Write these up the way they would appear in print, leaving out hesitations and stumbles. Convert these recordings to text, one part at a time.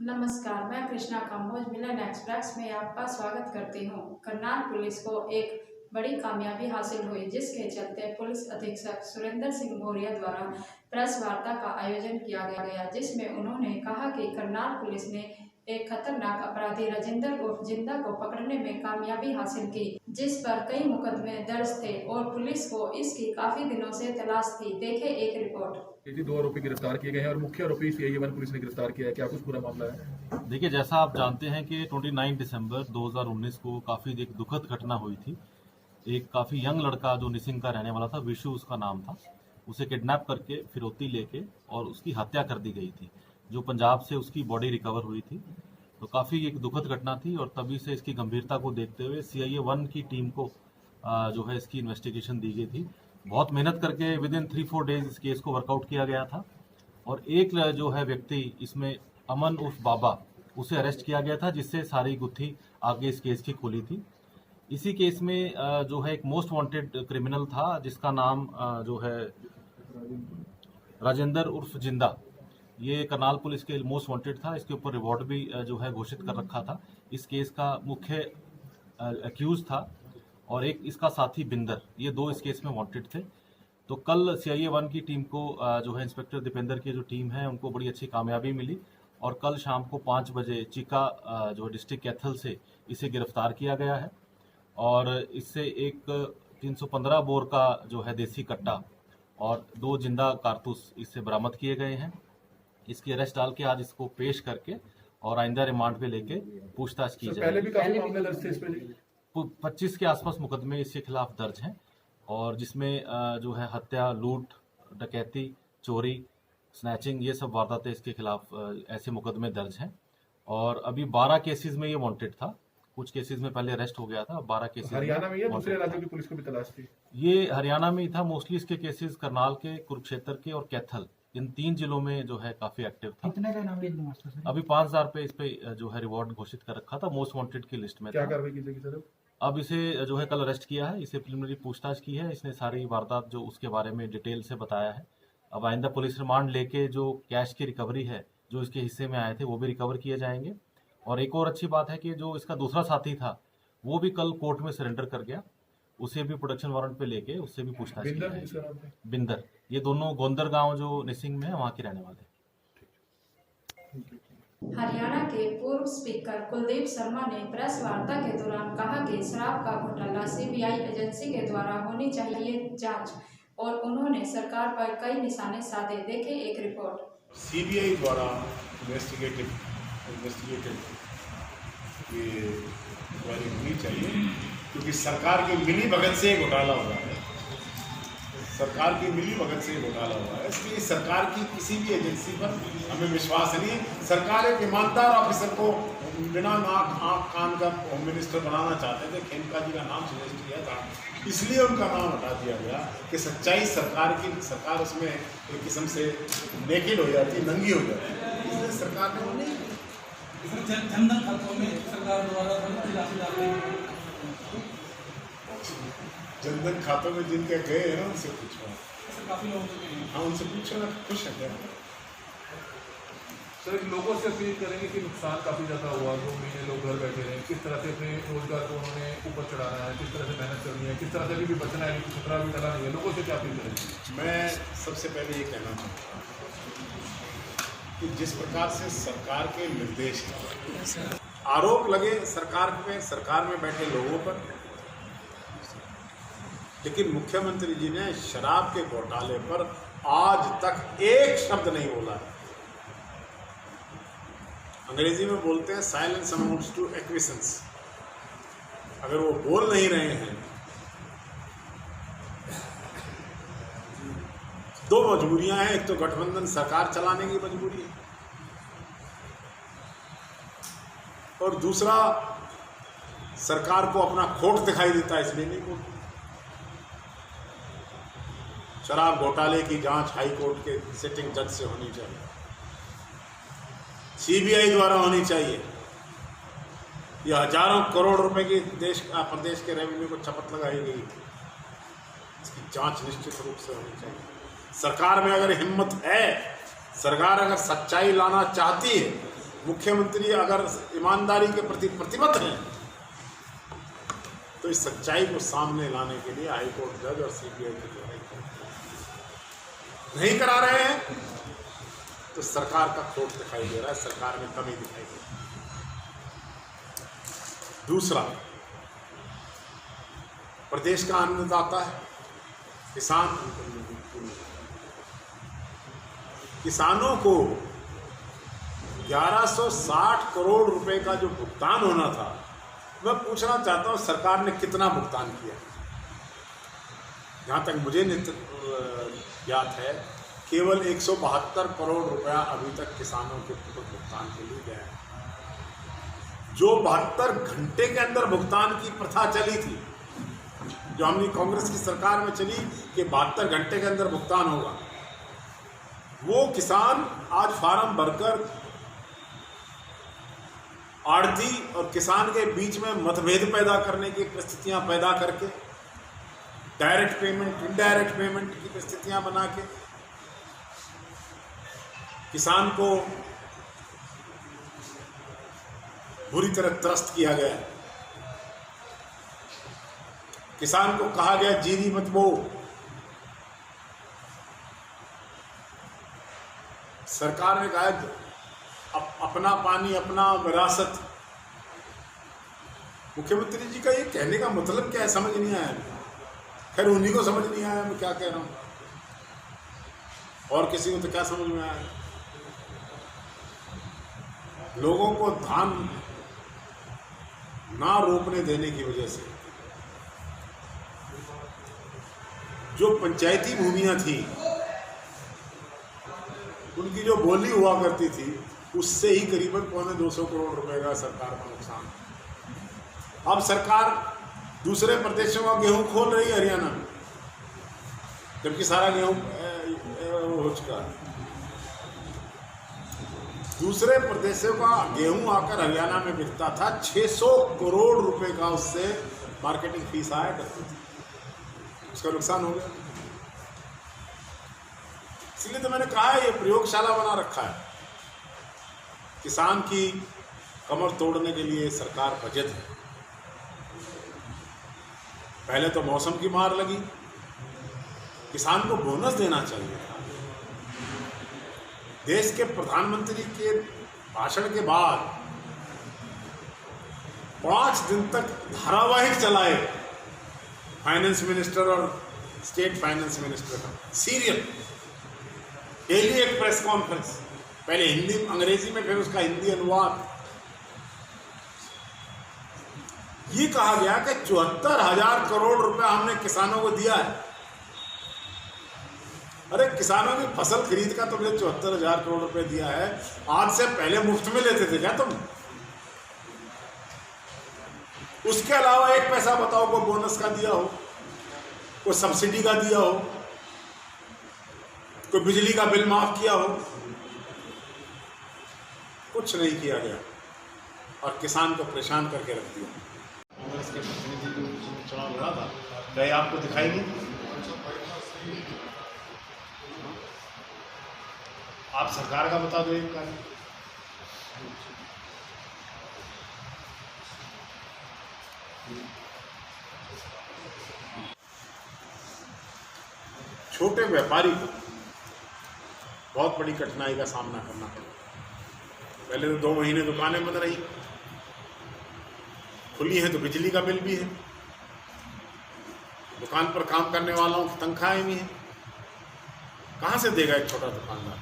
नमस्कार, मैं कृष्णा काम्बोज मिलन एक्सप्रेस में आपका स्वागत करती हूँ। करनाल पुलिस को एक बड़ी कामयाबी हासिल हुई, जिसके चलते पुलिस अधीक्षक सुरेंद्र सिंह भौरिया द्वारा प्रेस वार्ता का आयोजन किया गया, जिसमें उन्होंने कहा कि करनाल पुलिस ने एक खतरनाक अपराधी राजेंद्र उर्फ जिंदा को पकड़ने में कामयाबी हासिल की, जिस पर कई मुकदमे दर्ज थे और पुलिस को इसकी काफी दिनों से तलाश थी। देखे एक रिपोर्ट। 2 आरोपी गिरफ्तार किए गए हैं और मुख्य आरोपी CIA 1 पुलिस ने गिरफ्तार किया है। क्या कुछ पूरा मामला है? देखिए, जैसा आप जानते हैं कि 29 दिसंबर 2019 को काफ़ी एक दुखद घटना हुई थी। एक काफ़ी यंग लड़का जो निसिंग का रहने वाला था, विशु उसका नाम था, उसे किडनैप करके फिरौती लेके और उसकी हत्या कर दी गई थी, जो पंजाब से उसकी बॉडी रिकवर हुई थी। तो काफ़ी एक दुखद घटना थी और तभी से इसकी गंभीरता को देखते हुए CIA 1 की टीम को जो है इसकी इन्वेस्टिगेशन दी गई थी। बहुत मेहनत करके विद इन 3-4 डेज इस केस को वर्कआउट किया गया था और एक जो है व्यक्ति इसमें अमन उर्फ बाबा, उसे अरेस्ट किया गया था, जिससे सारी गुत्थी आगे इस केस की खुली थी। इसी केस में जो है एक मोस्ट वांटेड क्रिमिनल था, जिसका नाम जो है राजेंद्र उर्फ जिंदा। ये करनाल पुलिस के मोस्ट वांटेड था। इसके ऊपर रिवॉर्ड भी जो है घोषित कर रखा था। इस केस का मुख्य अक्यूज था और एक इसका साथी बिंदर, ये 2 इस केस में वांटेड थे। तो कल CIA 1 की टीम को जो है इंस्पेक्टर दीपेंद्र की जो टीम है उनको बड़ी अच्छी कामयाबी मिली और कल शाम को 5 बजे चिका जो डिस्ट्रिक्ट कैथल से इसे गिरफ्तार किया गया है और इससे एक 315 बोर का जो है देसी कट्टा और 2 जिंदा कारतूस इससे बरामद किए गए हैं। इसकी अरेस्ट डाल के आज इसको पेश करके और आइंदा रिमांड पे लेके पूछताछ की जाएगी। पहले भी काफी मामले दर्ज थे इस पे। 25 के आसपास मुकदमे इसके खिलाफ दर्ज हैं और जिसमें जो है हत्या, लूट, डकैती, चोरी, स्नैचिंग, ये सब वारदातें इसके खिलाफ ऐसे मुकदमे दर्ज हैं। और अभी 12 केसेस में ये वांटेड था। कुछ केसेस में पहले अरेस्ट हो गया था, 12 केसेस हरियाणा में या दूसरे राज्यों की पुलिस को भी तलाश थी? ये हरियाणा में ही था। मोस्टली इसके केसेस करनाल के, कुरुक्षेत्र के और कैथल, इन 3 जिलों में जो है काफी एक्टिव था। कितने का नाम है? अभी 5,000 पे इस पे जो है रिवॉर्ड घोषित कर रखा था, मोस्ट वांटेड की लिस्ट में क्या था। कार्रवाई की जाएगी सर? अब इसे जो है कल अरेस्ट किया है, इसे प्रिलिमिनरी पूछताछ की है, इसने सारी वारदात जो उसके बारे में डिटेल से बताया है। अब आइंदा पुलिस रिमांड लेके जो कैश की रिकवरी है, जो इसके हिस्से में आए थे, वो भी रिकवर किए जाएंगे। और एक और अच्छी बात है कि जो इसका दूसरा साथी था वो भी कल कोर्ट में सरेंडर कर गया, उसे भी प्रोडक्शन वारंट पे लेके उससे भी पूछताछ की जाएगी। बिंदर, ये दोनों गोंदर गांव जो निसिंग में है वहां के रहने वाले। हरियाणा के पूर्व स्पीकर कुलदीप शर्मा ने प्रेस वार्ता के दौरान कहा कि शराब का घोटाला CBI एजेंसी के द्वारा होनी चाहिए जांच और उन्होंने सरकार पर कई निशाने साधे। देखे एक रिपोर्ट। CBI द्वारा इन्वेस्टिगेटिव होनी चाहिए, क्योंकि सरकार की मिली भगत से घोटाला हुआ है। सरकार की मिली भगत से घोटाला हुआ है, इसलिए सरकार की किसी भी एजेंसी पर हमें विश्वास नहीं है। सरकार एक ईमानदार ऑफिसर को बिना नाक आँख कान का होम मिनिस्टर बनाना चाहते थे। खेमका जी का नाम सजेस्ट किया था, इसलिए उनका नाम हटा दिया गया कि सच्चाई सरकार उसमें एक किस्म से नेकेड हो जाती है, नंगी हो जाती है। इसलिए सरकार ने उन्हें जनधन खातों में सरकार द्वारा राशि डाली। जनधन खातों में जिनके गए हैं ना, उनसे पूछो। काफी लोग हाँ, उनसे पूछो ना, खुश है क्या? सर, लोगों से अपील करेंगे कि नुकसान काफी ज्यादा हुआ, 2 महीने लोग घर बैठे रहे, किस तरह से अपने रोजगार को उन्होंने ऊपर चढ़ाना है, किस तरह से मेहनत करनी है, किस तरह से भी बचना है, खतरा भी डला नहीं है। लोगों से क्या अपील करेंगे? मैं सबसे पहले ये कहना चाहता हूँ कि जिस प्रकार से सरकार के निर्देश हैं, आरोप लगे सरकार में बैठे लोगों पर, लेकिन मुख्यमंत्री जी ने शराब के घोटाले पर आज तक एक शब्द नहीं बोला है। अंग्रेजी में बोलते हैं साइलेंस अमाउंट्स टू एक्विसेंस। अगर वो बोल नहीं रहे हैं, 2 मजबूरियां हैं। एक तो गठबंधन सरकार चलाने की मजबूरी है और दूसरा सरकार को अपना खोट दिखाई देता है, इसलिए नहीं बोलते। शराब घोटाले की जांच हाई कोर्ट के सिटिंग जज से होनी चाहिए, CBI द्वारा होनी चाहिए। यह हजारों करोड़ रुपए की प्रदेश के रेवेन्यू को चपत लगाई गई, इसकी जांच निश्चित रूप से होनी चाहिए। सरकार में अगर हिम्मत है, सरकार अगर सच्चाई लाना चाहती है, मुख्यमंत्री अगर ईमानदारी के प्रति प्रतिबद्ध हैं तो इस सच्चाई को सामने लाने के लिए हाईकोर्ट जज और सीबीआई के द्वारा नहीं करा रहे हैं तो सरकार का खोट दिखाई दे रहा है, सरकार में कमी दिखाई दे रही है। दूसरा, प्रदेश का अन्नदाता है किसान, किसानों को 1160 करोड़ रुपए का जो भुगतान होना था, मैं पूछना चाहता हूं सरकार ने कितना भुगतान किया। जहां तक मुझे याद है केवल 172 करोड़ रुपया अभी तक किसानों के भुगतान के लिए गया है। जो 72 घंटे के अंदर भुगतान की प्रथा चली थी, जो हमने कांग्रेस की सरकार में चली कि 72 घंटे के अंदर भुगतान होगा, वो किसान आज फार्म भरकर आढ़ती और किसान के बीच में मतभेद पैदा करने की परिस्थितियां पैदा करके डायरेक्ट पेमेंट, इनडायरेक्ट पेमेंट की परिस्थितियां बना के किसान को बुरी तरह त्रस्त किया गया। किसान को कहा गया जीरी मत बो। सरकार ने कहा अपना पानी अपना विरासत। मुख्यमंत्री जी का ये कहने का मतलब क्या है समझ नहीं आया। खैर उन्हीं को समझ नहीं आया मैं क्या कह रहा हूं, और किसी को तो क्या समझ में आया। लोगों को धान ना रोपने देने की वजह से जो पंचायती भूमियां थी उनकी जो बोली हुआ करती थी उससे ही करीबन 250 करोड़ रुपए का सरकार का नुकसान। अब सरकार दूसरे प्रदेशों का गेहूं खोल रही है हरियाणा में, जबकि सारा गेहूं हो चुका है। दूसरे प्रदेशों का गेहूं आकर हरियाणा में बिकता था, 600 करोड़ रुपए का उससे मार्केटिंग फीस आया करती थी, उसका नुकसान हो गया। इसलिए तो मैंने कहा है ये प्रयोगशाला बना रखा है। किसान की कमर तोड़ने के लिए सरकार बजट है। पहले तो मौसम की मार लगी, किसान को बोनस देना चाहिए था। देश के प्रधानमंत्री के भाषण के बाद 5 दिन तक धारावाहिक चलाए फाइनेंस मिनिस्टर और स्टेट फाइनेंस मिनिस्टर का सीरियल, डेली एक प्रेस कॉन्फ्रेंस, पहले हिंदी अंग्रेजी में फिर उसका हिंदी अनुवाद। ये कहा गया कि 74,000 करोड़ रुपए हमने किसानों को दिया है। अरे किसानों की फसल खरीद का तुमने 74,000 करोड़ रुपए दिया है, आज से पहले मुफ्त में लेते थे क्या तुम? उसके अलावा एक पैसा बताओ कोई बोनस का दिया हो, कोई सब्सिडी का दिया हो, कोई बिजली का बिल माफ किया हो? कुछ नहीं किया गया और किसान को परेशान करके रख दिया। कांग्रेस के प्रतिनिधि जो चुनाव लड़ा था, क्या ये आपको दिखाई नहीं? आप सरकार का बता दो एक कार्य। छोटे व्यापारी को बहुत बड़ी कठिनाई का सामना करना पड़ा। पहले तो 2 महीने दुकानें बंद रही, खुली हैं तो बिजली का बिल भी है, दुकान पर काम करने वालों की तनख्वाहें भी हैं। कहाँ से देगा एक छोटा दुकानदार?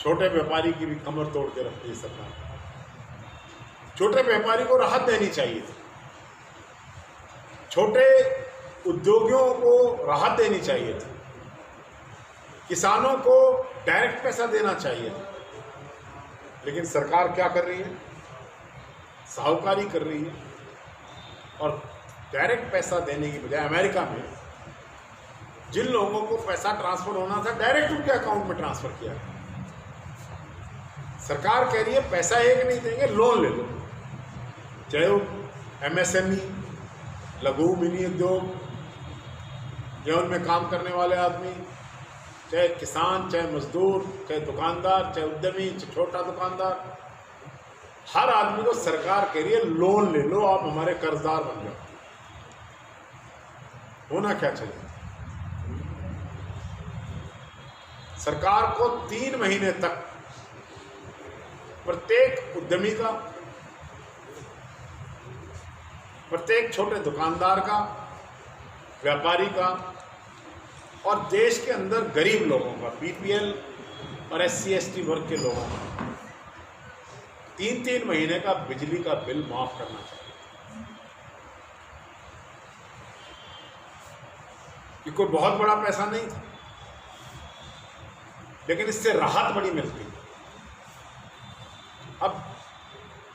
छोटे व्यापारी की भी कमर तोड़ के रखती है सरकार। छोटे व्यापारी को राहत देनी चाहिए थी, छोटे उद्योगियों को राहत देनी चाहिए थी, किसानों को डायरेक्ट पैसा देना चाहिए था। लेकिन सरकार क्या कर रही है? साहूकारी कर रही है और डायरेक्ट पैसा देने की बजाय अमेरिका में जिन लोगों को पैसा ट्रांसफर होना था डायरेक्ट उनके अकाउंट में ट्रांसफर किया। सरकार कह रही है पैसा एक नहीं देंगे, लोन ले लो, चाहे वो MSME, लघु मिनी उद्योग, या उनमें काम करने वाले आदमी, चाहे किसान, चाहे मजदूर, चाहे दुकानदार, चाहे उद्यमी, चाहे छोटा दुकानदार, हर आदमी को सरकार कह रही है लोन ले लो, आप हमारे कर्जदार बन जाओ। होना क्या चाहिए? सरकार को 3 महीने तक प्रत्येक उद्यमी का, प्रत्येक छोटे दुकानदार का, व्यापारी का और देश के अंदर गरीब लोगों का, बीपीएल और SC/ST वर्ग के लोगों का 3-3 महीने का बिजली का बिल माफ करना चाहिए। ये कोई बहुत बड़ा पैसा नहीं था, लेकिन इससे राहत बड़ी मिलती है। अब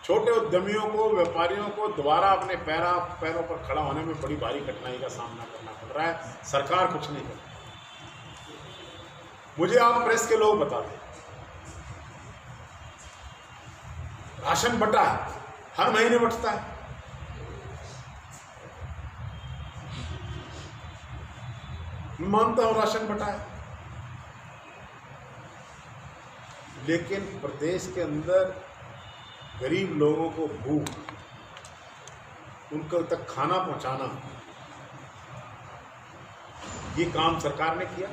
छोटे उद्यमियों को, व्यापारियों को दोबारा अपने पैरों पर खड़ा होने में बड़ी भारी कठिनाई का सामना करना पड़ रहा है। सरकार कुछ नहीं करती। मुझे आप प्रेस के लोग बता दें, राशन बटा है, हर महीने बटता है। मैं मानता हूं राशन बटा है, लेकिन प्रदेश के अंदर गरीब लोगों को भूख, उनको तक खाना पहुंचाना, ये काम सरकार ने किया।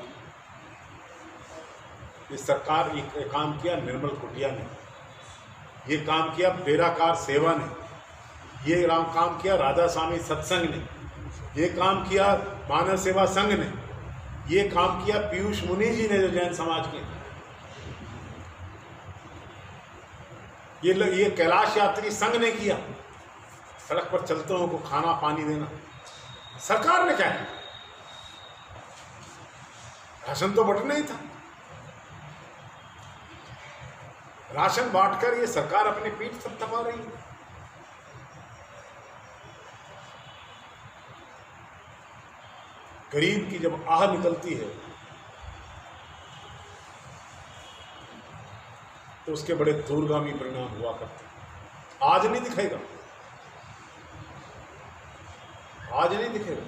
ये सरकार एक काम किया निर्मल कुटिया ने, ये काम किया बेराकार सेवा ने, ये काम किया राधा स्वामी सत्संग ने, ये काम किया मानव सेवा संघ ने, ये काम किया पीयूष मुनि जी ने जो जैन समाज के, ये कैलाश यात्री संघ ने किया, सड़क पर चलते को खाना पानी देना। सरकार ने क्या किया? राशन तो बंटना ही था। राशन बांटकर ये सरकार अपनी पीठ थपथपा रही है। गरीब की जब आह निकलती है तो उसके बड़े दूरगामी परिणाम हुआ करते हैं। आज नहीं दिखेगा, आज नहीं दिखेगा।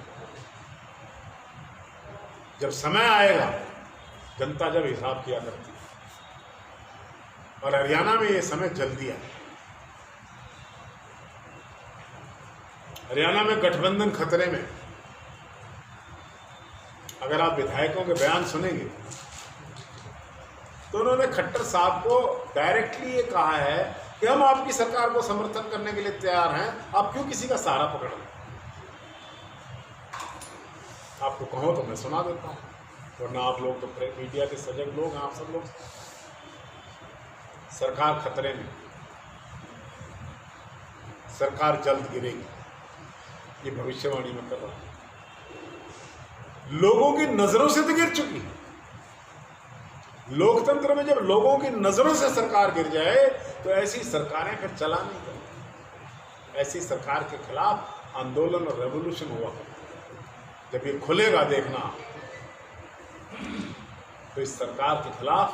जब समय आएगा, जनता जब हिसाब किया करती है। और हरियाणा में ये समय जल्दी आया। हरियाणा में गठबंधन खतरे में। अगर आप विधायकों के बयान सुनेंगे तो उन्होंने खट्टर साहब को डायरेक्टली ये कहा है कि हम आपकी सरकार को समर्थन करने के लिए तैयार हैं, आप क्यों किसी का सहारा पकड़ लें। आपको कहो तो मैं सुना देता हूँ, वरना आप लोग तो मीडिया के सजग लोग हैं, आप सब लोग। सरकार खतरे में, सरकार जल्द गिरेगी, ये भविष्यवाणी में कर रहा हूं। लोगों की नजरों से तो गिर चुकी है। लोकतंत्र में जब लोगों की नजरों से सरकार गिर जाए तो ऐसी सरकारें फिर चला नहीं करती। ऐसी सरकार के खिलाफ आंदोलन और रेवोल्यूशन हुआ करता। जब ये खुलेगा देखना, तो इस सरकार के खिलाफ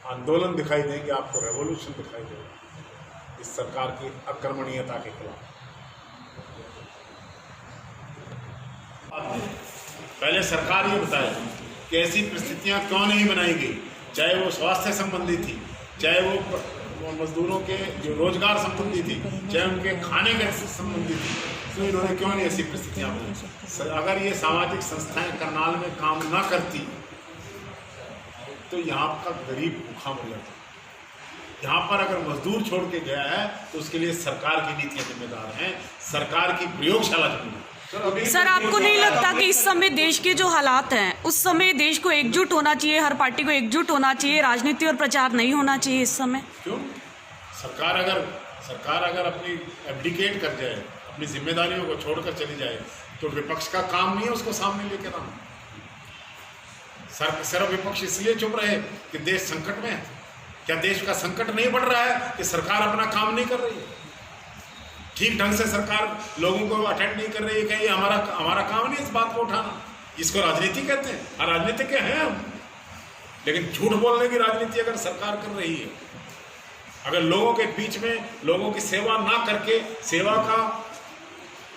आंदोलन दिखाई देंगे, आपको रेवोल्यूशन दिखाई देगा इस सरकार की आक्रमणीयता के खिलाफ। पहले सरकार ये बताए कि ऐसी परिस्थितियां क्यों नहीं बनाई गई, चाहे वो स्वास्थ्य संबंधी थी, चाहे वो मजदूरों के जो रोजगार संबंधी थी, चाहे उनके खाने के संबंधी थी, तो इन्होंने क्यों नहीं ऐसी परिस्थितियां बनाई। अगर ये सामाजिक संस्थाएं करनाल में काम ना करती तो यहाँ का गरीब भूखा मर जाता। यहाँ पर अगर मजदूर छोड़ के गया है तो उसके लिए सरकार की नीतियां जिम्मेदार हैं, सरकार की प्रयोगशाला जिम्मेदार। सर, आपको नहीं लगता कि इस समय देश के जो हालात हैं, उस समय देश को एकजुट होना चाहिए, हर पार्टी को एकजुट होना चाहिए, राजनीति और प्रचार नहीं होना चाहिए इस समय? क्यों? सरकार अगर अपनी एब्डिकेट कर जाए, अपनी जिम्मेदारियों को छोड़कर चली जाए, तो विपक्ष का काम नहीं है उसको सामने लेकर आना। सिर्फ विपक्ष इसलिए चुप रहे कि देश संकट में है। क्या देश का संकट नहीं बढ़ रहा है कि सरकार अपना काम नहीं कर रही है? ठीक ढंग से सरकार लोगों को अटेंड नहीं कर रही है कि ये हमारा काम नहीं इस बात को उठाना। इसको राजनीति कहते हैं, राजनीतिक हैं हम। लेकिन झूठ बोलने की राजनीति अगर सरकार कर रही है, अगर लोगों के बीच में लोगों की सेवा ना करके सेवा का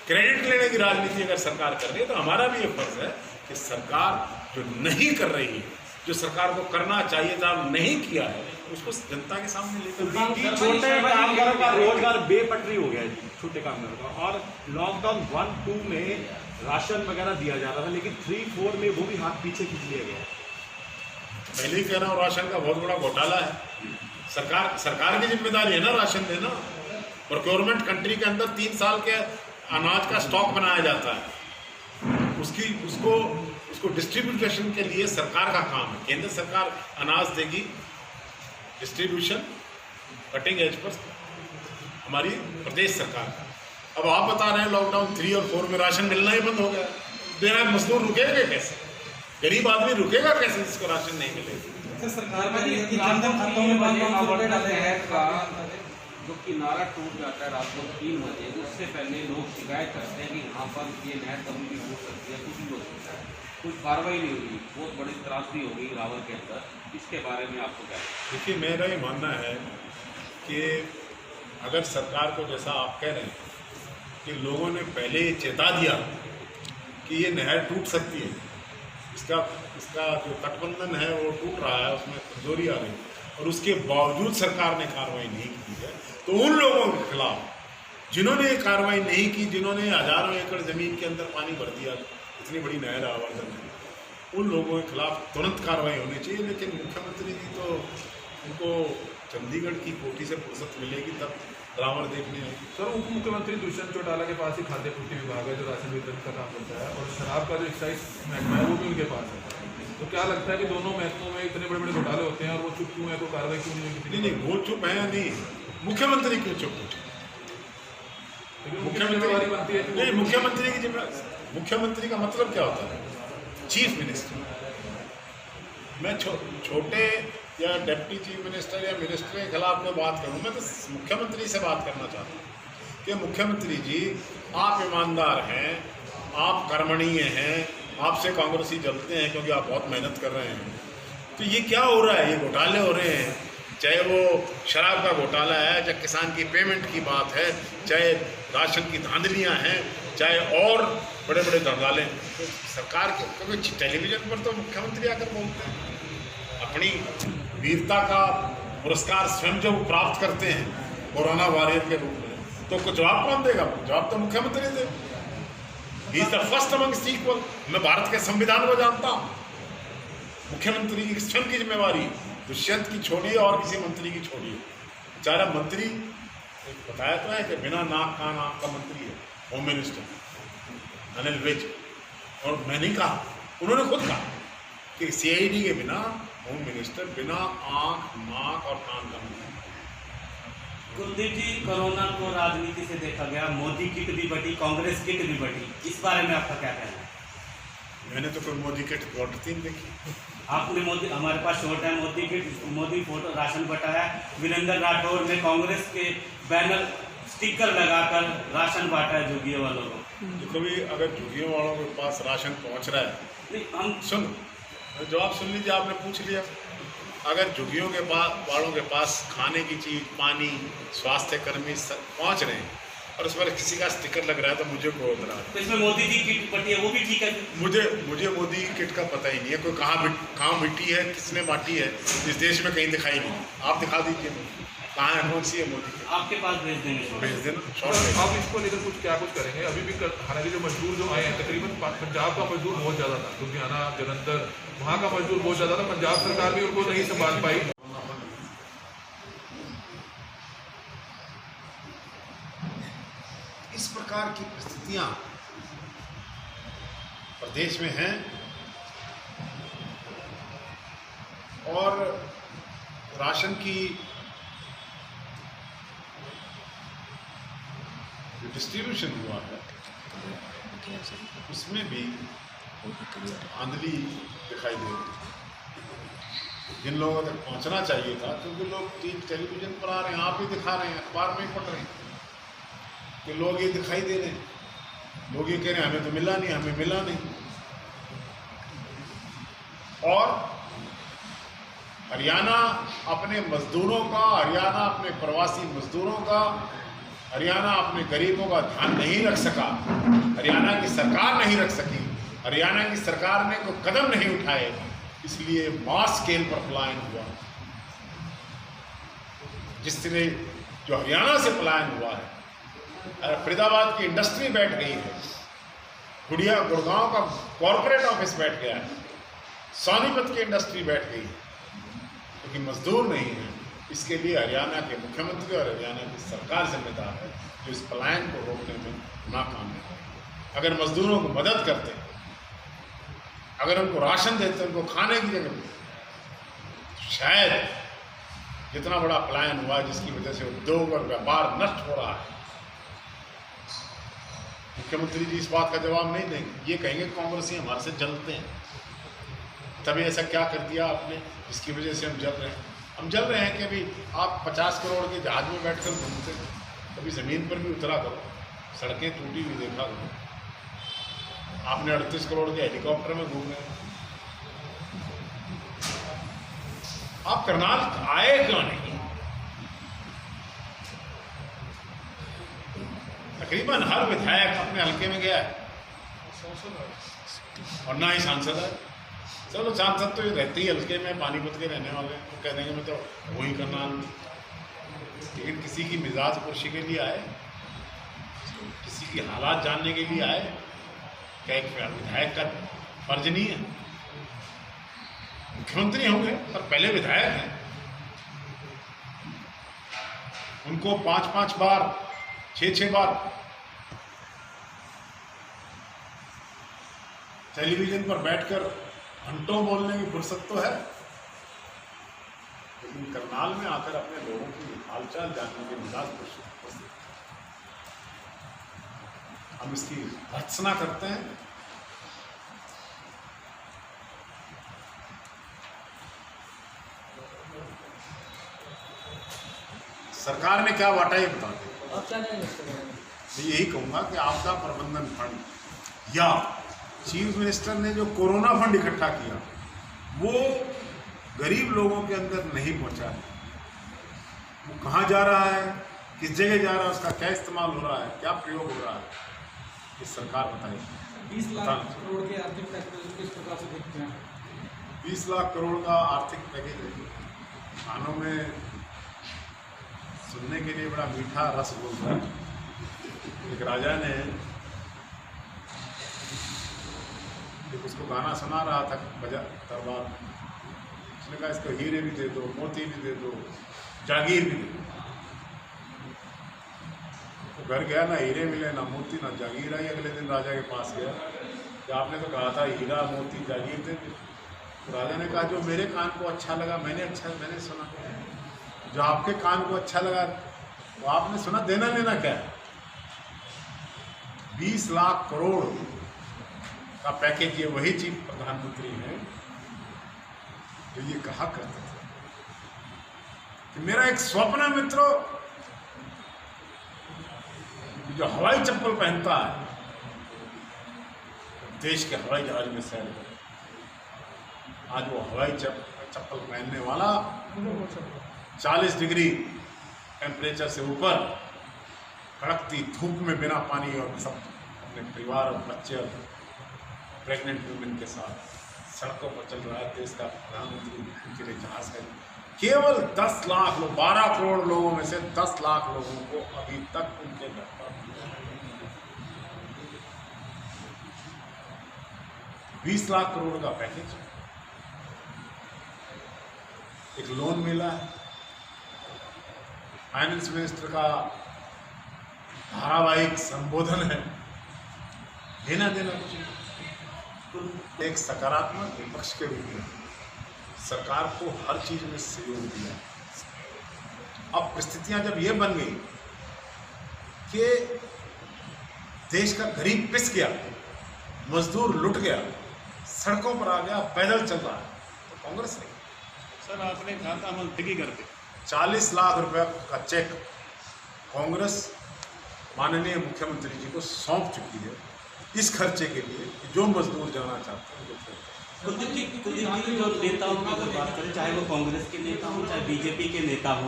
क्रेडिट लेने की राजनीति अगर सरकार कर रही है, तो हमारा भी ये फर्ज है कि सरकार जो नहीं कर रही है, जो सरकार को करना चाहिए था नहीं किया है, उसको जनता के सामने लेकर छोटे कामगारों का रोजगार बेपटरी हो गया है, छोटे कामगारों का। और लॉकडाउन 1-2 में राशन वगैरह दिया जा रहा था, लेकिन 3-4 में वो भी हाथ पीछे खींच लिया गया। पहले ही कह रहा हूँ, राशन का बहुत बड़ा घोटाला है। सरकार की जिम्मेदारी है ना राशन देना। प्रोक्योरमेंट कंट्री के अंदर 3 साल के अनाज का स्टॉक बनाया जाता है, उसको डिस्ट्रीब्यूशन के लिए सरकार का काम है। केंद्र सरकार अनाज देगी, डिस्ट्रीब्यूशन कटिंग एज पर हमारी प्रदेश सरकार का। अब आप बता रहे हैं लॉकडाउन 3 और 4 में राशन मिलना ही बंद हो गया। बेहद मजदूर रुकेगा कैसे? गरीब आदमी रुकेगा कैसे जिसको राशन नहीं मिलेगा? सरकार का जनधन खातों में 500 रुपए डाले हैं। जो किनारा टूट जाता है रात को 3 बजे, उससे पहले लोग शिकायत करते हैं कि यहाँ पर ये नहर कभी भी हो सकती है, कुछ भी हो सकता है, कुछ कार्रवाई नहीं हुई, बहुत बड़ी त्रासदी हो गई रावल के अंदर। इसके बारे में आपको क्या? देखिए, मेरा ये मानना है कि अगर सरकार को, जैसा आप कह रहे हैं कि लोगों ने पहले ये चेता दिया कि ये नहर टूट सकती है, इसका जो तटबंधन है वो टूट रहा है, उसमें कमजोरी आ रही है, और उसके बावजूद सरकार ने कार्रवाई नहीं की है, तो उन लोगों के खिलाफ जिन्होंने ये कार्रवाई नहीं की, जिन्होंने हजारों एकड़ ज़मीन के अंदर पानी भर दिया, इतनी बड़ी नहर आवर्धन है, उन लोगों के खिलाफ तुरंत कार्रवाई होनी चाहिए। लेकिन मुख्यमंत्री जी तो, उनको चंडीगढ़ की कोठी से फुर्सत मिलेगी तब ड्रामर देखने आएगी। सर, उप मुख्यमंत्री दुष्यंत चौटाला के पास ही खाद्य पूर्ति विभाग है जो राशन वितरण का काम करता है, और शराब का जो एक्साइज महकमा है वो भी उनके पास है। तो क्या लगता है कि दोनों महकमों में इतने बड़े बड़े घोटाले होते हैं और वो चुप क्यों है? तो कार्रवाई क्यों नहीं होती? नहीं, वो चुप है या नहीं? मुख्यमंत्री क्यों चुप? मुख्यमंत्री बनती है नहीं, मुख्यमंत्री की जिम्मेदारी। मुख्यमंत्री का मतलब क्या होता है? Chief minister. मैं छोटे या डिप्टी चीफ मिनिस्टर या मिनिस्टर के खिलाफ मैं बात करूँ, मैं तो मुख्यमंत्री से बात करना चाहता हूँ कि मुख्यमंत्री जी, आप ईमानदार हैं, आप कर्मणीय हैं, आपसे कांग्रेसी जलते हैं क्योंकि आप बहुत मेहनत कर रहे हैं। तो ये क्या हो रहा है? ये घोटाले हो रहे हैं, चाहे वो शराब का घोटाला है, चाहे किसान की पेमेंट की बात है, चाहे राशन की धांधलियाँ हैं, चाहे और बड़े बड़े घोटाले। तो सरकार के, क्योंकि टेलीविजन पर तो मुख्यमंत्री आकर बोलते हैं, अपनी वीरता का पुरस्कार स्वयं जो प्राप्त करते हैं कोरोना वॉरियर के रूप में, तो कुछ जवाब कौन देगा? जवाब तो मुख्यमंत्री दे। He is the first amongst equal. मैं भारत के संविधान को जानता हूँ। मुख्यमंत्री की स्वयं की जिम्मेवारी दुष्यंत की छोड़िए और किसी मंत्री की छोड़िए। बेचारा मंत्री बताया तो है कि बिना नाक कान आँख का मंत्री है, होम मिनिस्टर अनिल विज। और मैं नहीं कहा, उन्होंने खुद कहा कि CID के बिना होम मिनिस्टर बिना आँख नाक और कान का मंत्री। कुलदीप जी, कोरोना को राजनीति से देखा गया, मोदी किट भी बटी, कांग्रेस किट भी बटी, इस बारे में आपका क्या कहना है? मैंने तो कोई मोदी किट वोट नहीं देखी। आपने मोदी, हमारे पास शॉर्ट है Modi kit, Modi photo ration बटाया। वीरेंद्र राठौर ने कांग्रेस के बैनर स्टिकर लगाकर राशन बांटा है झुग्गियों वालों को। तो कभी अगर झुग्गियों वालों के पास राशन पहुंच रहा है, नहीं, हम सुन, जवाब सुन लीजिए, आपने पूछ लिया। अगर झुग्गियों के वालों के पास खाने की चीज़, पानी, स्वास्थ्य कर्मी पहुंच रहे हैं और उस पर किसी का स्टिकर लग रहा है, तो मुझे को होता है। तो इसमें मोदी जी की किट बटी है, वो भी ठीक है। मुझे मोदी की किट का पता ही नहीं है, कोई कहाँ मिट्टी है, किसने बांटी है, इस देश में कहीं दिखाई नहीं। आप दिखा दीजिए कहाँ है, कौन सी है मोदी की? आपके पास भेज देंगे, भेज देना। आप इसको लेकर कुछ करेंगे? अभी भी हालांकि जो मजदूर जो आए हैं, तकरीबन पंजाब का मजदूर बहुत ज़्यादा था, लुधियाना, जलंधर, वहाँ का मजदूर बहुत ज़्यादा था। पंजाब सरकार भी उनको नहीं संभाल पाई। इस प्रकार की परिस्थितियां प्रदेश में हैं और राशन की जो डिस्ट्रीब्यूशन हुआ है उसमें भी धांधली दिखाई दे रही है। जिन लोगों तक पहुंचना चाहिए था, क्योंकि लोग टेलीविजन पर आ रहे हैं, आप ही दिखा रहे हैं, अखबार में ही पढ़ रहे हैं कि लोग ये दिखाई दे रहे हैं, लोग ये कह रहे हैं हमें तो मिला नहीं, हमें मिला नहीं। और हरियाणा अपने मजदूरों का, हरियाणा अपने प्रवासी मजदूरों का, हरियाणा अपने गरीबों का ध्यान नहीं रख सका, हरियाणा की सरकार नहीं रख सकी, हरियाणा की सरकार ने कोई कदम नहीं उठाए इसलिए मास स्केल पर पलायन हुआ। जिस तरह जो हरियाणा से पलायन हुआ है, फरीदाबाद की इंडस्ट्री बैठ गई है, गुड़गांव का कॉरपोरेट ऑफिस बैठ गया है, सोनीपत की इंडस्ट्री बैठ गई है, क्योंकि मजदूर नहीं है। इसके लिए हरियाणा के मुख्यमंत्री और हरियाणा की सरकार जिम्मेदार है, जो इस पलायन को रोकने में नाकाम है। अगर मजदूरों को मदद करते, अगर उनको राशन देते, उनको खाने की जगह, शायद जितना बड़ा पलायन हुआ जिसकी वजह से उद्योग और व्यापार नष्ट हो रहा है, मुख्यमंत्री जी इस बात का जवाब नहीं देंगे। ये कहेंगे कांग्रेसी हमारे से जलते हैं, तभी ऐसा क्या कर दिया आपने जिसकी वजह से हम जल रहे हैं। हम जल रहे हैं कि अभी आप 50 करोड़ के जहाज में बैठकर घूमते, कभी ज़मीन पर भी उतरा करो, सड़कें टूटी हुई देखा करो। आपने 38 करोड़ के हेलीकॉप्टर में घूम रहे हैं। आप करनाल आए क्यों नहीं? तकरीबन हर विधायक अपने हल्के में गया है और ना ही सांसद है। चलो सांसद तो ये रहते ही हल्के में, पानीपत के रहने वाले, तो कह देंगे मैं तो वही करनाल। लेकिन किसी की मिजाज पुरशी के लिए आए, किसी की हालात जानने के लिए आए, क्या एक विधायक का फर्ज नहीं है? मुख्यमंत्री होंगे पर पहले विधायक हैं, उनको 5-5 बार 6-6 बार टेलीविजन पर बैठकर घंटों बोलने की फुर्सत तो है, लेकिन करनाल में आकर अपने लोगों की हालचाल जानने के मिजाज पुरसत। हम इसकी भर्त्सना करते हैं। सरकार ने क्या बांटा ये बता दें। मैं यही कहूँगा कि आपदा प्रबंधन फंड या चीफ मिनिस्टर ने जो कोरोना फंड इकट्ठा किया वो गरीब लोगों के अंदर नहीं पहुँचा है। वो कहाँ जा रहा है, किस जगह जा रहा है, उसका क्या इस्तेमाल हो रहा है, क्या प्रयोग हो रहा है, ये सरकार बताएगी। 20 लाख करोड़ के आर्थिक पैकेज किस प्रकार से देखते हैं? 20 लाख करोड़ का आर्थिक पैकेज खानों में सुनने के लिए बड़ा मीठा रस बोल रहा है। एक राजा ने एक उसको गाना सुना रहा था बजा दरबार में। उसने कहा इसको हीरे भी दे दो, मोती भी दे दो, जागीर भी दे दो। तो घर गया, ना हीरे मिले, ना मोती, ना जागीर आई। अगले दिन राजा के पास गया कि आपने तो कहा था हीरा मोती जागीर दे। तो राजा ने कहा जो मेरे कान को अच्छा लगा मैंने सुना, जो आपके कान को अच्छा लगा वो आपने सुना, देना लेना क्या है? 20 लाख करोड़ का पैकेज, ये वही चीफ प्रधानमंत्री हैं जो ये कहा करते थे कि मेरा एक स्वप्न है मित्रों, जो हवाई चप्पल पहनता है देश के हवाई जहाज में सैर करे, आज वो हवाई चप्पल पहनने वाला 40 डिग्री टेम्परेचर से ऊपर कड़कती धूप में बिना पानी और सब अपने परिवार और बच्चे और प्रेग्नेंट वुमेन के साथ सड़कों पर चल रहा है। देश का प्रधानमंत्री उनके लिए जहाज है। केवल 10 लाख लोग, 12 करोड़ लोगों में से 10 लाख लोगों को अभी तक उनके घर पर 20 लाख करोड़ का पैकेज, एक लोन मिला है। फाइनेंस मिनिस्टर का धारावाहिक संबोधन है, देना देना कुछ नहीं। तो एक सकारात्मक विपक्ष के रूप में सरकार को हर चीज में सहयोग दिया। अब परिस्थितियां जब ये बन गई कि देश का गरीब पिस गया, मजदूर लुट गया, सड़कों पर आ गया, पैदल चल रहा है, तो कांग्रेस नहीं। सर आपने कहा था हम ठगी करते 40 लाख रुपए का चेक कांग्रेस माननीय मुख्यमंत्री जी को सौंप चुकी है इस खर्चे के लिए, जो मजदूर जाना चाहते हैं। कुलदीप जी जो नेताओं की अगर बात करें, चाहे वो कांग्रेस के नेता हो चाहे बीजेपी के नेता हो,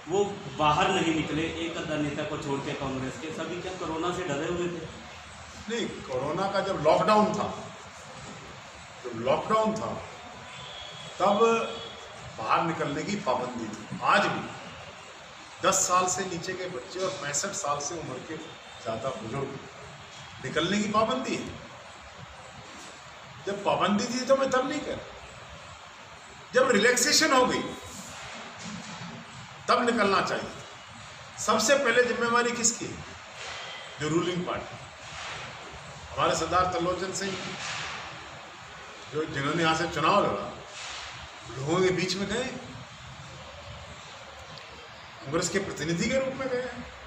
वो बाहर नहीं निकले, एक अद्धा नेता को छोड़ के कांग्रेस के सभी क्या कोरोना से डरे हुए थे? नहीं, कोरोना का जब लॉकडाउन था तब बाहर निकलने की पाबंदी थी। आज भी 10 साल से नीचे के बच्चे और 65 साल से उम्र के ज़्यादा बुजुर्ग निकलने की पाबंदी है। जब पाबंदी थी तो मैं तब नहीं कर, जब रिलैक्सेशन हो गई तब निकलना चाहिए। सबसे पहले जिम्मेवारी किसकी है? जो रूलिंग पार्टी, हमारे सरदार त्रिलोचन सिंह जो जिन्होंने यहां से चुनाव लड़ा, लोगों के बीच में गए, कांग्रेस के प्रतिनिधि के रूप में गए,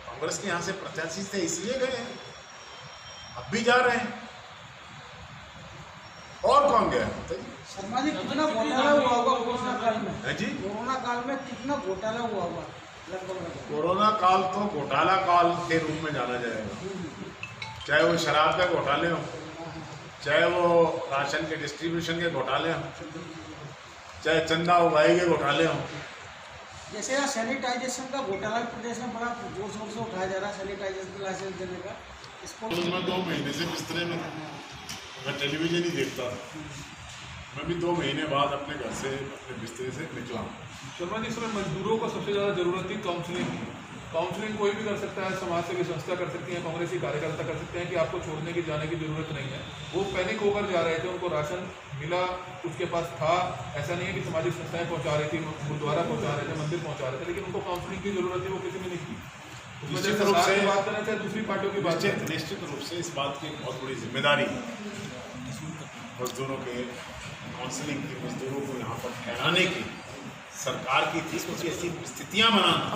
कांग्रेस के यहां से प्रत्याशी थे इसलिए गए हैं, अब भी जा रहे हैं। और कौन गया है? शर्मा जी, कितना घोटाला हुआ होगा कोरोना काल में? है जी, कोरोना काल में कितना घोटाला हुआ होगा लगभग? कोरोना काल तो घोटाला काल के रूप में जाना जाएगा, चाहे वो शराब के घोटाले हों, चाहे वो राशन के डिस्ट्रीब्यूशन के घोटाले हों, चाहे चंदा उगाई के घोटाले हों। जैसे यहाँ सैनिटाइजेशन का घोटाला प्रदेश में बड़ा जोर शोर से उठाया जा रहा है, सैनिटाइजेशन का लाइसेंस देने का, इसको मैं 2 महीने से बिस्तरे में था, मैं टेलीविजन ही देखता था। मैं भी 2 महीने बाद अपने घर से, अपने बिस्तरे से निकला। शर्मा जी, इसमें मजदूरों को सबसे ज़्यादा जरूरत थी काउंसलिंग की। काउंसलिंग कोई भी कर सकता है, समाज सेवी संस्था कर सकती है, कांग्रेसी कार्यकर्ता कर सकते हैं कि आपको छोड़ने की जाने की जरूरत नहीं है। वो पैनिक होकर जा रहे थे, उनको राशन मिला, उसके पास था, ऐसा नहीं है कि सामाजिक संस्थाएं पहुंचा रही थी, गुरुद्वारा पहुंचा रहे थे, मंदिर पहुंचा रहे थे, लेकिन उनको काउंसलिंग की जरूरत थी, वो किसी ने नहीं की। निश्चित रूप से बात करना चाहे दूसरी पार्टियों की बात, निश्चित रूप से इस बात की बहुत बड़ी जिम्मेदारी है मजदूरों के काउंसलिंग की, मजदूरों को यहाँ पर ठहराने की सरकार की थी। कुछ ऐसी स्थितियाँ बनाना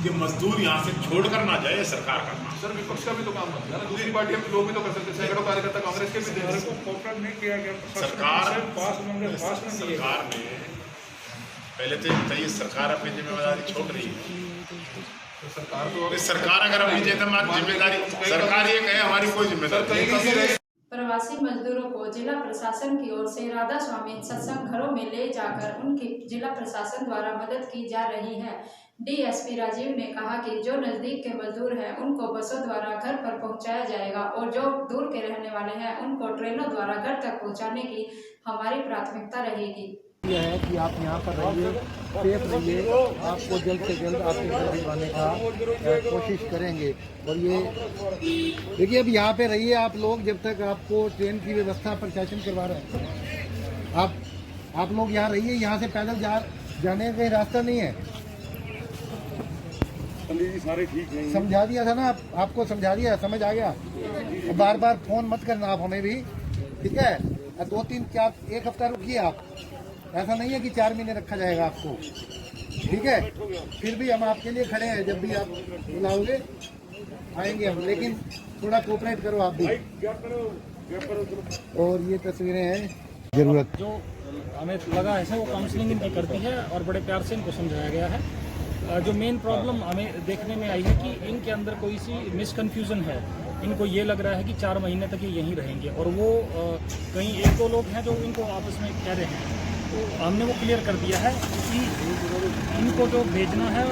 कि मजदूर यहाँ से छोड़कर ना जाए, सरकार का काम। सर, विपक्ष का भी तो काम बनता है ना, दूसरी पार्टियां भी, लोग भी तो कर सकते, सैकड़ों कार्यकर्ता कांग्रेस के भी थे। नहीं किया गया सरकार ने पहले तो बताइए, सरकार अपनी जिम्मेदारी छोड़ रही है। तो सरकार अगर अपनी जिम्मेदारी, सरकार ये कहे हमारी कोई जिम्मेदारी नहीं। प्रवासी मजदूरों को जिला प्रशासन की ओर से राधा स्वामी सत्संग घरों में ले जाकर उनकी जिला प्रशासन द्वारा मदद की जा रही है। डीएसपी राजीव ने कहा कि जो नजदीक के मजदूर हैं उनको बसों द्वारा घर पर पहुंचाया जाएगा और जो दूर के रहने वाले हैं उनको ट्रेनों द्वारा घर तक पहुंचाने की हमारी प्राथमिकता रहेगी। यह है कि आप यहाँ पर रहिए, सेफ रहिए, आपको जल्द से जल्द आपके घर भिजवाने का कोशिश करेंगे। और ये देखिए, अब यहाँ पे रहिए आप लोग, जब तक आपको ट्रेन की व्यवस्था प्रशासन करवा रहे हैं। आप लोग यहाँ रहिए, यहाँ से पैदल जाने का रास्ता नहीं है। सारे ठीक नहीं, समझा दिया था ना, आपको समझा दिया, समझ आ गया। बार बार फोन मत करना आप हमें भी, ठीक है? 2, 3, 4, 1 हफ्ता रुकिए आप, ऐसा नहीं है कि 4 महीने रखा जाएगा आपको, ठीक है? फिर भी हम आपके लिए खड़े हैं, जब भी आप बुलाओगे आएंगे हम, लेकिन थोड़ा कोऑपरेट करो आप भी। और ये तस्वीरें हैं, जरूरत जो हमें लगा है वो काउंसलिंग इनकी करती है और बड़े प्यार से इनको समझाया गया है। जो मेन प्रॉब्लम हमें देखने में आई है कि इनके अंदर कोई सी मिसकन्फ्यूज़न है। इनको ये लग रहा है कि 4 महीने तक ये यहीं रहेंगे, और वो कहीं 1-2 लोग हैं जो इनको आपस में कह रहे हैं। तो हमने वो क्लियर कर दिया है कि इनको जो भेजना है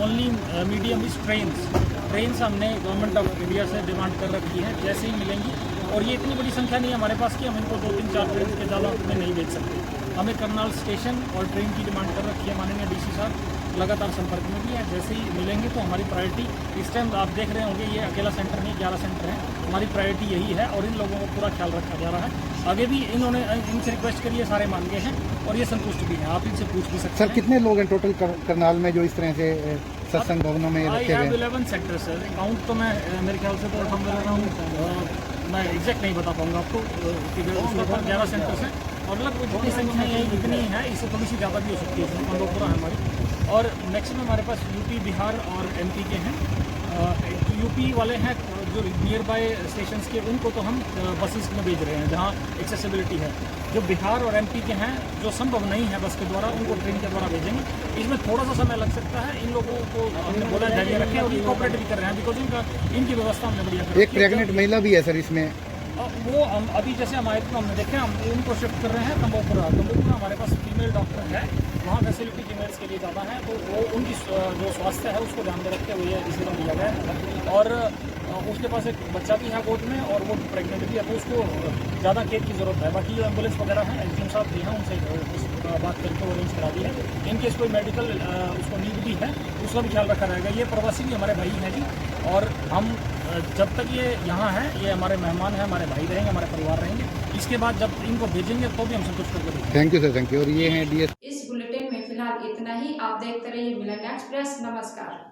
ओनली मीडियम इज ट्रेन्स हमने गवर्नमेंट ऑफ इंडिया से डिमांड कर रखी है, जैसे ही मिलेंगी। और ये इतनी बड़ी संख्या नहीं है हमारे पास कि हम इनको 2-3-4 ट्रेन के ज़्यादा में नहीं भेज सकते। हमें करनाल स्टेशन और ट्रेन की डिमांड कर रखी है, माननीय डीसी साहब लगातार संपर्क में भी है। जैसे ही मिलेंगे तो हमारी प्रायोरिटी, इस टाइम आप देख रहे होंगे ये अकेला सेंटर नहीं, 11 सेंटर हैं, हमारी प्रायोरिटी यही है और इन लोगों को पूरा ख्याल रखा जा रहा है। आगे भी इन्होंने इनसे रिक्वेस्ट करी है, सारे मान गए हैं और ये संतुष्ट भी हैं। आप इनसे पूछ भी सकते हैं। सर, कितने लोग हैं टोटल करनाल में जो इस तरह से सत्संग भवनों में रखे हुए हैं? 11 सेक्टर्स है, काउंट तो मैं मेरे ख्याल से तो हम मैं एग्जैक्ट नहीं बता पाऊंगा आपको, उसके ऊपर 11 सेंटर्स हैं और लगभग जितनी संख्या इतनी है, इससे थोड़ी सी ज़्यादा भी हो सकती है, 15 है हमारी। और मैक्सिमम हमारे पास यूपी, बिहार और एमपी के हैं। यूपी वाले हैं जो नियर बाय स्टेशंस के, उनको तो हम बसेस में भेज रहे हैं जहाँ एक्सेसिबिलिटी है। जो बिहार और एमपी के हैं, जो संभव नहीं है बस के द्वारा, उनको ट्रेन के द्वारा भेजेंगे। इसमें थोड़ा सा समय लग सकता है, इन लोगों को हमने बोला धैर्य रखें और इनकोऑपरेट भी कर रहे हैं, बिकॉज इनकी व्यवस्था हमने बढ़िया कर। एक प्रेग्नेंट महिला भी है सर इसमें, वो हम अभी जैसे हम आए थे हमने देखे, हम उनको शिफ्ट कर रहे हैं तंबोपुरा हमारे पास फीमेल डॉक्टर है, वहाँ फैसिलिटी फीमेल्स के लिए ज़्यादा है, तो वो उनकी जो स्वास्थ्य है उसको ध्यान में रखते हुए डिसीजन लिया गया है। और उसके पास एक बच्चा भी है गोद में और वो प्रेग्नेंट भी है, तो उसको ज़्यादा केयर की ज़रूरत है। बाकी जो एम्बुलेंस वगैरह है एसडीएम साहब भी हैं, उनसे बात करके अरेंज करा दी है। इनकेस कोई मेडिकल उसको नीड भी है उसका भी ख्याल रखा रहेगा। ये प्रवासी भी हमारे भाई हैं जी, और हम जब तक ये यहाँ हैं ये हमारे मेहमान हैं, हमारे भाई रहेंगे, हमारे परिवार रहेंगे। इसके बाद जब इनको भेजेंगे तो भी हम संतुष्ट करके देंगे। Thank you sir, thank you. और ये हैं डीएस। इस बुलेटिन में फिलहाल इतना ही। आप देखते रहिए मिलन एक्सप्रेस। नमस्कार।